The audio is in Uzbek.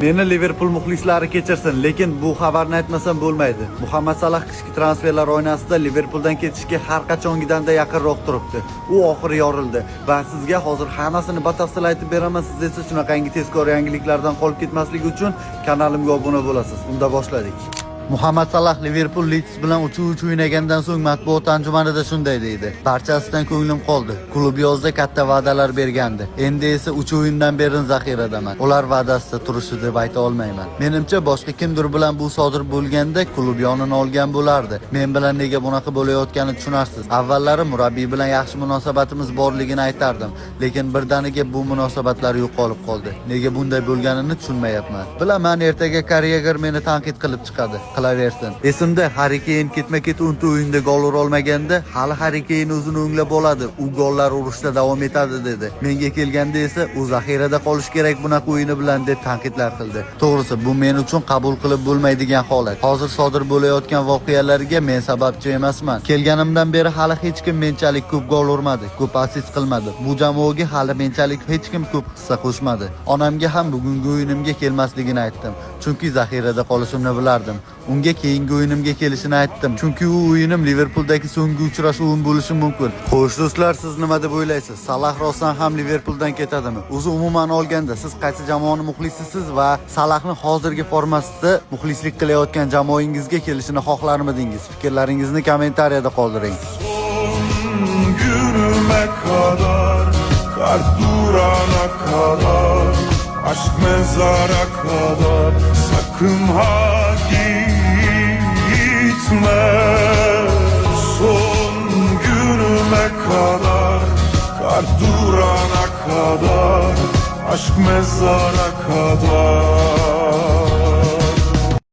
Meni Liverpool muxlislari kechirsin, lekin bu xabarni aytmasam bo'lmaydi. Muhammad Salah qishki transferlar oynasida Liverpooldan ketishga har qachongidanda yaqinroq turibdi. U oxiri yorildi va sizga hozir hammasini batafsil aytib beraman. Siz esa shunaqangi tezkor yangiliklardan qolib ketmasligi uchun kanalimga obuna bo'lasiz. Unda boshladik. Muhammad Salah Liverpool Leeds bilan 3-3 o'ynagandan so'ng matbuot anjumanida shunday deydi: "Barchasidan ko'nglim qoldi. Klub yozda katta va'dalar bergandi. Endi esa 3 o'yindan beri zaxiradaman. Ular va'dasida turishdi deb ayta olmayman. Menimcha boshqa kimdir bilan bu sodir bo'lganda klub yonini olgan bo'lardi. Men bilan nega bunaqa bo'layotganini tushunarsiz. Avvallari murabbiy bilan yaxshi munosabatimiz borligini aytardim, lekin birdaniga bu munosabatlar yo'qolib qoldi. Nega bunday bo'lganini tushunmayapman. Bilaman, ertaga Karyeger meni tanqid qilib chiqadi. Qilaversin. Esimda Harry Kane ketma-ket 10 o'yinda gol ura olmaganda, hali Harry Kane o'zini o'nglab oladi, u gollar urishda davom etadi dedi. Menga kelganda esa u zaxirada qolish kerak bunaqa o'yini bilan deb tanqidlar qildi. To'g'risi, bu men uchun qabul qilib bo'lmaydigan holat. Hozir sodir bo'layotgan voqealarga men sababchi emasman. Kelganimdan beri hali hech kim menchalik ko'p gol urmadi, ko'p assist qilmadi. Bu jamoaga hali menchalik hech kim ko'p hissa qo'shmadi. Onamga ham bugungi o'yinimga kelmasligini aytdim, chunki zaxirada qolishimni bilardim. Unga keyingi o'yinimga kelishini aytdim, chunki u o'yinim Liverpooldagi so'nggi uchrashuvim bo'lishi mumkin. Xo'sh do'stlar, siz nima deb o'ylaysiz? Salah rostdan ham Liverpooldan ketadimi? O'zi umuman olganda siz qaysi jamoani muxlisisiz va Salahni hozirgi formasida muxlislik qilayotgan jamoangizga kelishini xohlarmidingiz? Fikrlaringizni kommentariyada qoldiring. Yürüme kadar, kalp durana kadar, aşk mezara kadar, sakın ha gitme. Son günüme kadar, kalp durana kadar, aşk mezara kadar.